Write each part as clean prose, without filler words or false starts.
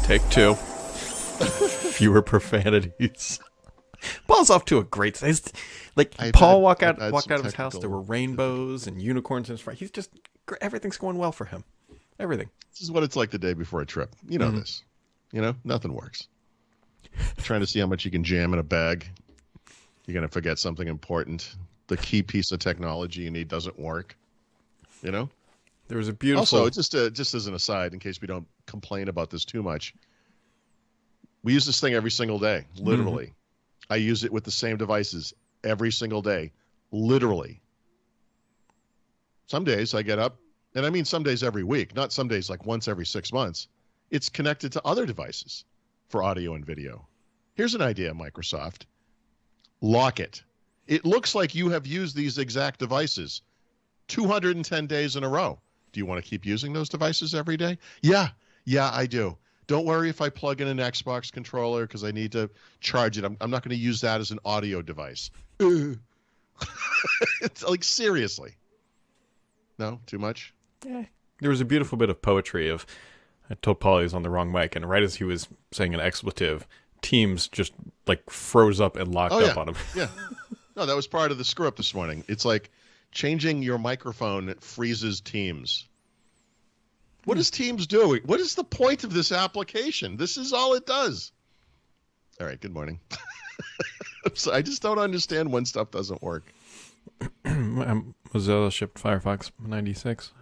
Take two. Fewer profanities. Paul's off to a great start. Like Paul walked out of his house. There were rainbows and unicorns in his front. He's just everything's going well for him. Everything. This is what it's like the day before a trip. You know this. You know, nothing works. Trying to see how much you can jam in a bag. You're going to forget something important. The key piece of technology you need doesn't work. You know? There was a beautiful... Also, just as an aside, in case we don't complain about this too much, we use this thing every single day, literally. Mm-hmm. I use it with the same devices every single day, literally. Some days I get up, and I mean some days every week, not some days like once every 6 months. It's connected to other devices for audio and video. Here's an idea, Microsoft. Lock it. It looks like you have used these exact devices 210 days in a row. Do you want to keep using those devices every day? Yeah, I do. Don't worry if I plug in an Xbox controller because I need to charge it. I'm not going to use that as an audio device. It's like, seriously. No? Too much? Yeah. There was a beautiful bit of poetry of, I told Paul he was on the wrong mic, and right as he was saying an expletive, Teams just like froze up and locked up on him. Yeah. No, that was part of the screw up this morning. It's like changing your microphone freezes Teams. What does Teams do? What is the point of this application? This is all it does. All right, good morning. So I just don't understand when stuff doesn't work. Mozilla shipped Firefox 96.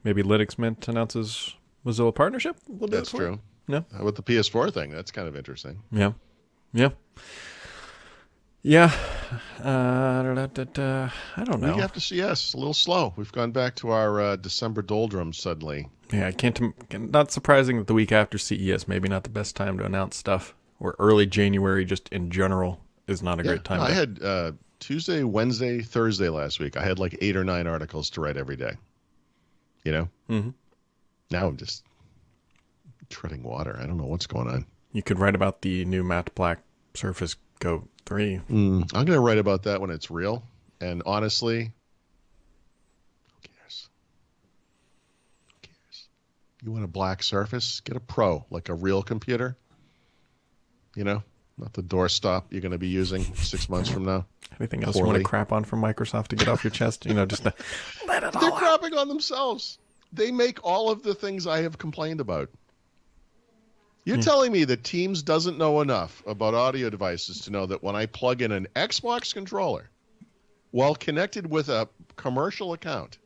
Maybe Linux Mint announces Mozilla partnership? That's true. No? How about the PS4 thing? That's kind of interesting. Yeah. I don't know. We have to see us a little slow. We've gone back to our December doldrums suddenly. Yeah, not surprising that the week after CES, maybe not the best time to announce stuff. Or early January, just in general, is not a great time. I had Tuesday, Wednesday, Thursday last week. I had like 8 or 9 articles to write every day. You know? Mm-hmm. Now I'm just treading water. I don't know what's going on. You could write about the new matte black Surface Go 3. I'm going to write about that when it's real. And honestly, who cares? You want a black Surface? Get a Pro, like a real computer. You know, not the doorstop you're going to be using 6 months from now. Anything else you want to crap on from Microsoft to get off your chest? You know, just to let it all They're out. crapping on themselves. They make all of the things I have complained about. You're telling me that Teams doesn't know enough about audio devices to know that when I plug in an Xbox controller while connected with a commercial account,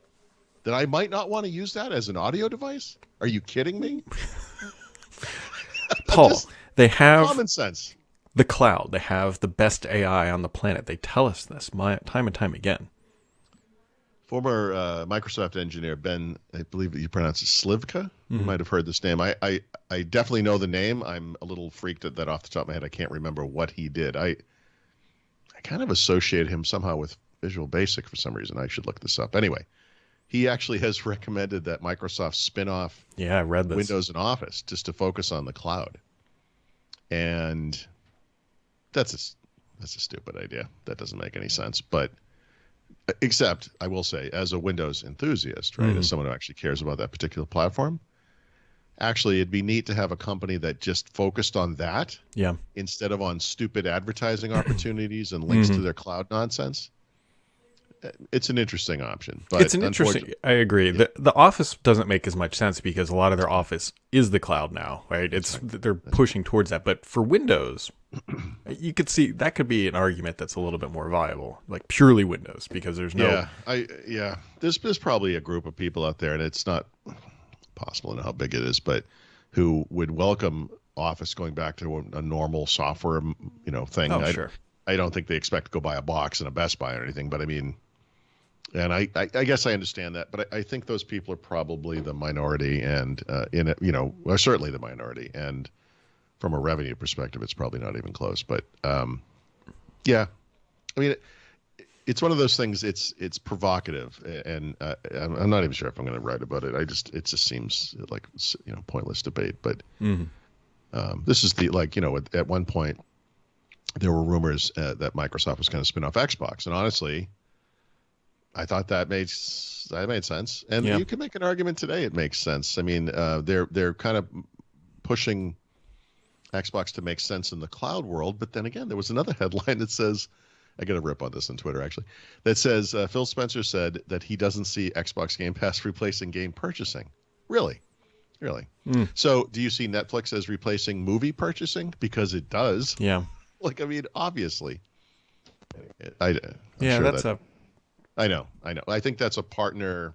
that I might not want to use that as an audio device? Are you kidding me? Paul, they have common sense. The cloud. They have the best AI on the planet. They tell us this time and time again. Former Microsoft engineer Ben, I believe that you pronounce it Slivka. You might have heard this name. I definitely know the name. I'm a little freaked at that off the top of my head. I can't remember what he did. I kind of associate him somehow with Visual Basic for some reason. I should look this up. Anyway, he actually has recommended that Microsoft spin off I read this. Windows and Office just to focus on the cloud. And that's a stupid idea. That doesn't make any sense. But except, I will say, as a Windows enthusiast, right, as someone who actually cares about that particular platform, actually, it'd be neat to have a company that just focused on that instead of on stupid advertising opportunities and links to their cloud nonsense. It's an interesting option. But it's an interesting. I agree. Yeah. The Office doesn't make as much sense because a lot of their Office is the cloud now, right? They're pushing towards that. But for Windows, you could see that could be an argument that's a little bit more viable, like purely Windows, because there's no. There's probably a group of people out there, and it's not possible to know how big it is, but who would welcome Office going back to a normal software, thing. Oh, sure. I don't think they expect to go buy a box in a Best Buy or anything, but I mean. And I guess I understand that, but I think those people are probably the minority, and are certainly the minority. And from a revenue perspective, it's probably not even close. But I mean, it's one of those things. It's provocative, and I'm not even sure if I'm going to write about it. It just seems like pointless debate. But this is at one point there were rumors that Microsoft was going to spin off Xbox, and honestly, I thought that made that made sense, and Yeah. you can make an argument today. It makes sense. I mean, they're kind of pushing Xbox to make sense in the cloud world, but then again, there was another headline that says, I get a rip on this on Twitter actually, that says Phil Spencer said that he doesn't see Xbox Game Pass replacing game purchasing. Really? So do you see Netflix as replacing movie purchasing? Because it does. Yeah. Like, I mean, obviously. I'm Yeah, sure that's I know. I think that's a partner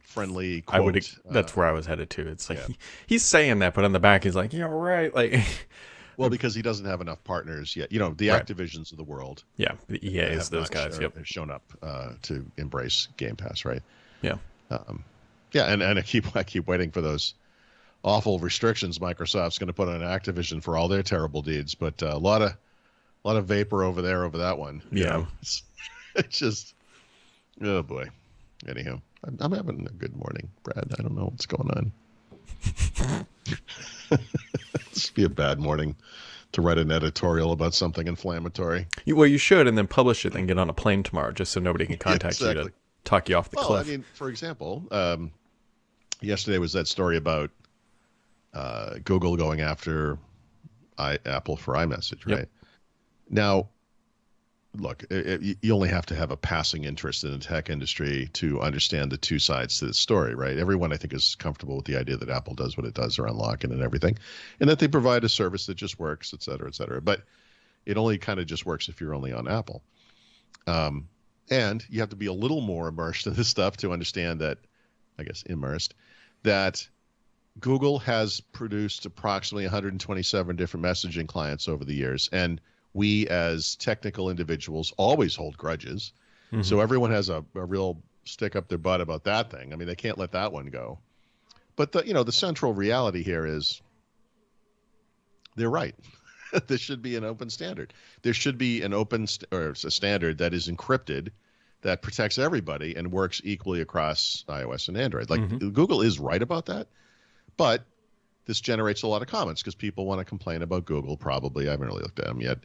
friendly quote. I would. That's where I was headed to. It's like yeah. he's saying that, but on the back he's like, yeah, right. Like, well, because he doesn't have enough partners yet. You know, the Right. Activisions of the world. yeah, the EAs, have those not guys. Yep. have shown up to embrace Game Pass, right? Yeah. Yeah, and I keep waiting for those awful restrictions Microsoft's going to put on Activision for all their terrible deeds. But a lot of vapor over that one. You Yeah. know? It's just, oh boy. Anyhow, I'm having a good morning, Brad. I don't know what's going on. This would be a bad morning to write an editorial about something inflammatory. Well, you should, and then publish it and get on a plane tomorrow, just so nobody can contact you exactly. to talk you off the Well, cliff. I mean, for example, yesterday was that story about Google going after Apple for iMessage, right? Yep. Now, look, you only have to have a passing interest in the tech industry to understand the two sides to the story, right? Everyone, I think, is comfortable with the idea that Apple does what it does around lock-in and everything, and that they provide a service that just works, et cetera, et cetera. But it only kind of just works if you're only on Apple. And you have to be a little more immersed in this stuff to understand that, I guess, that Google has produced approximately 127 different messaging clients over the years. And we as technical individuals always hold grudges. Mm-hmm. So everyone has a real stick up their butt about that thing. I mean, they can't let that one go. But the central reality here is they're right. This should be an open standard. There should be an open a standard that is encrypted, that protects everybody and works equally across iOS and Android. Like Google is right about that, but this generates a lot of comments because people want to complain about Google. Probably, I haven't really looked at them yet.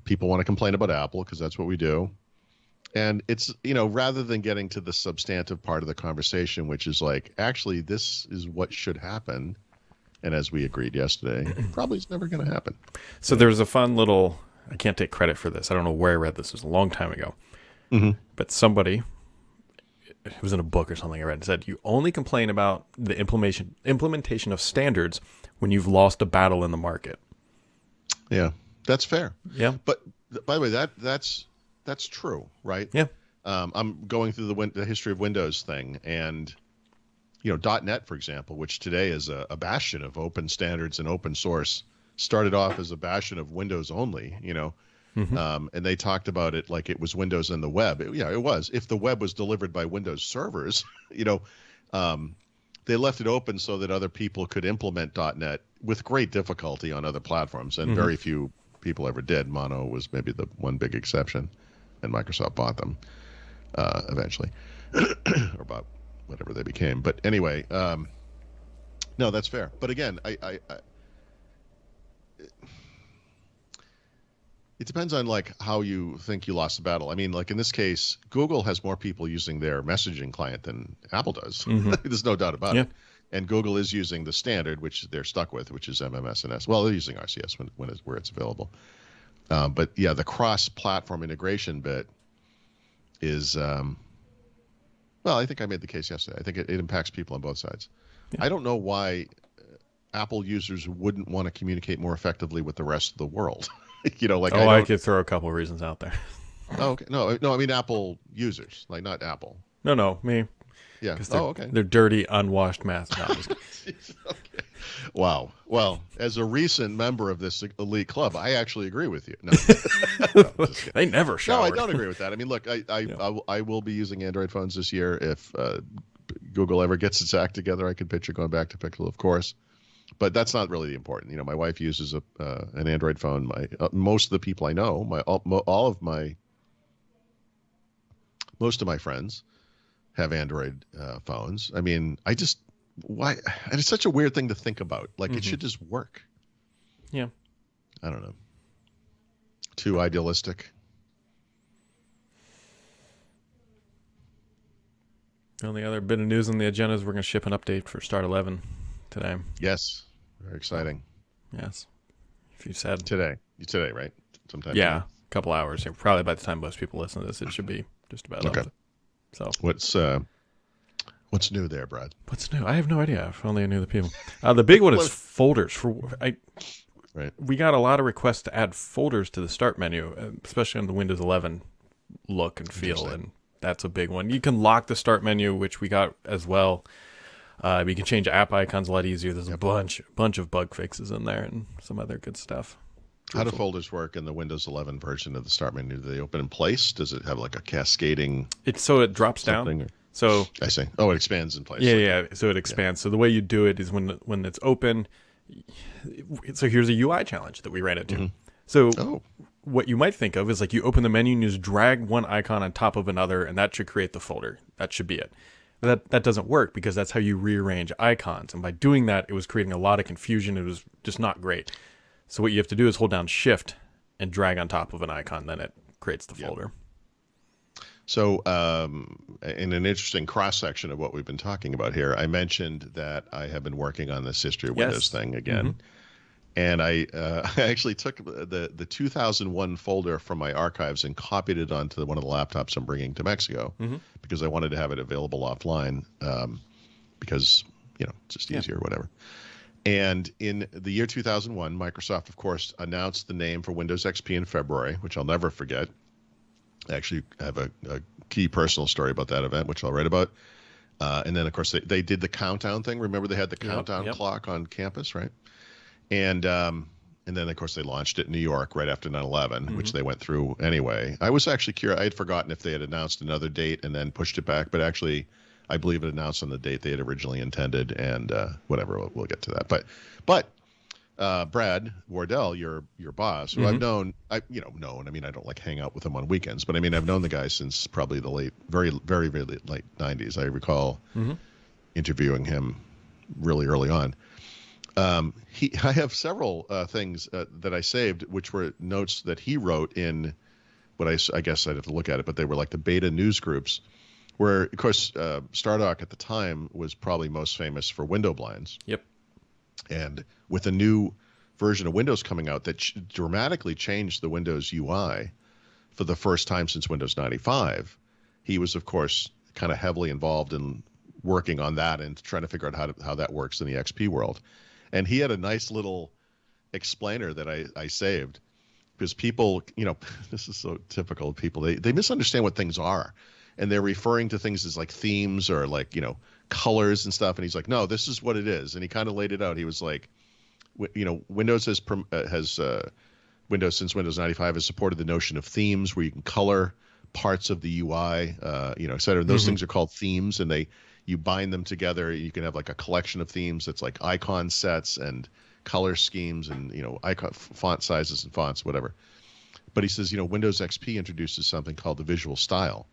People want to complain about Apple because that's what we do. And it's, rather than getting to the substantive part of the conversation, which is like, actually, this is what should happen. And as we agreed yesterday, probably it's never going to happen. So there was a fun little, I can't take credit for this. I don't know where I read this. It was a long time ago. Mm-hmm. But somebody, it was in a book or something I read, said you only complain about the implementation of standards when you've lost a battle in the market. Yeah, that's fair. Yeah. But by the way, that's true, right? Yeah. I'm going through the history of Windows thing, and .NET, for example, which today is a bastion of open standards and open source, started off as a bastion of Windows only, and they talked about it like it was Windows and the web. It was. If the web was delivered by Windows servers, they left it open so that other people could implement .NET with great difficulty on other platforms, and very few people ever did. Mono was maybe the one big exception, and Microsoft bought them eventually, or bought whatever they became. But anyway, no, that's fair. But again, it depends on like how you think you lost the battle. I mean, like in this case, Google has more people using their messaging client than Apple does. There's no doubt about it. And Google is using the standard, which they're stuck with, which is MMS and S. Well, they're using RCS where it's available. But yeah, the cross-platform integration bit is, well, I think I made the case yesterday. I think it impacts people on both sides. Yeah. I don't know why Apple users wouldn't want to communicate more effectively with the rest of the world. I could throw a couple of reasons out there. Oh, okay. No, I mean Apple users, like not Apple. No, me. Yeah. Okay. They're dirty, unwashed math. No, okay. Wow. Well, as a recent member of this elite club, I actually agree with you. No, they never showered. No, I don't agree with that. I mean, look, I will be using Android phones this year. If Google ever gets its act together, I could picture going back to Pixel, of course. But that's not really the important. My wife uses an Android phone. Most of the people I know, most of my friends have Android phones. I mean, why? And it's such a weird thing to think about. Like it should just work. Yeah. I don't know. Too idealistic. The only other bit of news on the agenda is we're going to ship an update for Start 11 today. Yes, very exciting. Yes. If you said Today, right? Sometime. yeah, today. a couple hours. Probably by the time most people listen to this, it should be just about Okay. up. So What's new there, Brad? what's new? I have no idea. If only I knew the people. The big one is folders. Right. We got a lot of requests to add folders to the Start menu, especially on the Windows 11 look and feel, and that's a big one. You can lock the Start menu, which we got as well. You can change app icons a lot easier. There's a bunch of bug fixes in there and some other good stuff. How do folders work in the Windows 11 version of the Start menu? Do they open in place? Does it have like a cascading? It drops down. So I see. Oh, it expands in place. Yeah. So it expands. So the way you do it is when it's open. So here's a UI challenge that we ran into. Mm-hmm. So what you might think of is like you open the menu and you just drag one icon on top of another, and that should create the folder. That should be it. That doesn't work because that's how you rearrange icons. And by doing that, it was creating a lot of confusion. It was just not great. So what you have to do is hold down Shift and drag on top of an icon. Then it creates the folder. So in an interesting cross-section of what we've been talking about here, I mentioned that I have been working on this History of Windows thing again. Mm-hmm. And I actually took the 2001 folder from my archives and copied it onto one of the laptops I'm bringing to Mexico because I wanted to have it available offline because, it's just easier or whatever. And in the year 2001, Microsoft, of course, announced the name for Windows XP in February, which I'll never forget. I actually have a key personal story about that event, which I'll write about. And then, of course, they did the countdown thing. Remember, they had the countdown clock on campus, right? And then, of course, they launched it in New York right after 9/11, which they went through anyway. I was actually curious. I had forgotten if they had announced another date and then pushed it back. But actually, I believe it announced on the date they had originally intended. And whatever, we'll get to that. But Brad Wardell, your boss, who I've known, I don't like hang out with him on weekends, but I mean, I've known the guy since probably the very, very late 90s. I recall interviewing him really early on. I have several things that I saved, which were notes that he wrote in what I guess I'd have to look at it, but they were like the beta news groups, where, of course, Stardock at the time was probably most famous for window blinds. Yep. And with a new version of Windows coming out that dramatically changed the Windows UI for the first time since Windows 95, he was, of course, kind of heavily involved in working on that and trying to figure out how that works in the XP world. And he had a nice little explainer that I saved because people, this is so typical of people. They misunderstand what things are. And they're referring to things as like themes or like, colors and stuff. And he's like, no, this is what it is. And he kind of laid it out. He was like, Windows Windows since Windows 95 has supported the notion of themes where you can color parts of the UI, et cetera. And those things are called themes, and you bind them together. You can have like a collection of themes that's like icon sets and color schemes and, icon font sizes and fonts, whatever. But he says, Windows XP introduces something called the visual style.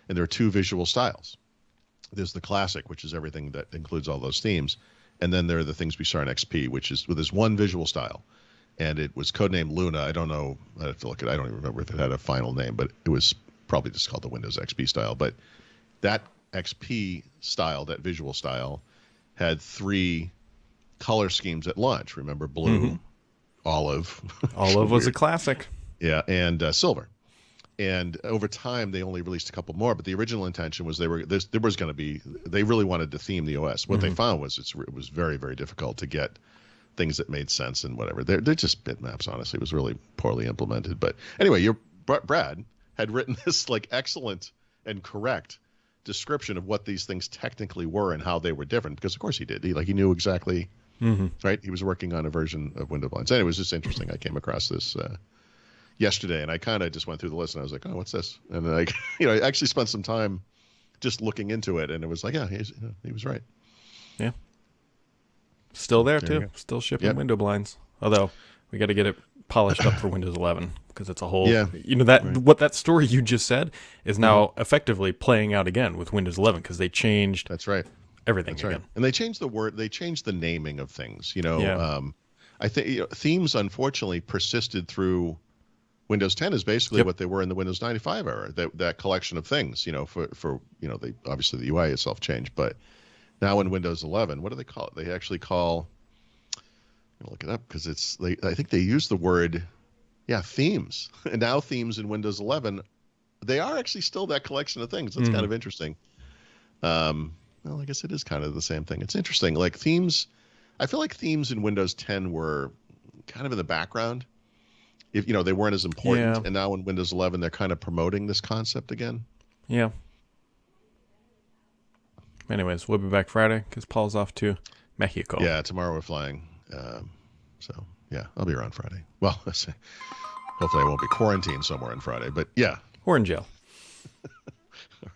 And there are two visual styles. There's the classic, which is everything that includes all those themes. And then there are the things we saw in XP, which is there's one visual style. And it was codenamed Luna. I don't know. I have to look at it. I don't even remember if it had a final name, but it was probably just called the Windows XP style. But that XP style, that visual style, had three color schemes at launch. Remember, blue, olive. Olive was a classic. Yeah, and silver. And over time, they only released a couple more. But the original intention was they really wanted to theme the OS. What they found was it was very, very difficult to get things that made sense and whatever. They're just bitmaps, honestly. It was really poorly implemented. But anyway, Brad had written this like excellent and correct description of what these things technically were and how they were different. Because of course he did. He knew exactly. Right. He was working on a version of window blinds. And it was just interesting. I came across this yesterday, and I kind of just went through the list, and I was like, "Oh, what's this?" And then I actually spent some time just looking into it, and it was like, "Yeah, he was right." Yeah, still there too. Still shipping window blinds. Although we got to get it polished up for Windows 11 because it's a whole. Yeah. What that story you just said is now effectively playing out again with Windows 11 because they changed. That's right. Everything That's again. Right. And they changed the word. They changed the naming of things. I think themes unfortunately persisted through Windows 10 is basically Yep. what they were in the Windows 95 era. That collection of things, for they obviously the UI itself changed, but now in Windows 11, what do they call it? They actually call. I'm gonna look it up because I think they use the word, themes. And now themes in Windows 11, they are actually still that collection of things. That's kind of interesting. Well, I guess it is kind of the same thing. It's interesting. Like themes, I feel like themes in Windows 10 were kind of in the background. If they weren't as important, Yeah. and now in Windows 11 they're kind of promoting this concept again. Yeah. Anyways, we'll be back Friday because Paul's off to Mexico. Yeah, tomorrow we're flying. So yeah, I'll be around Friday. Well, hopefully I won't be quarantined somewhere on Friday, but yeah. Or in jail. All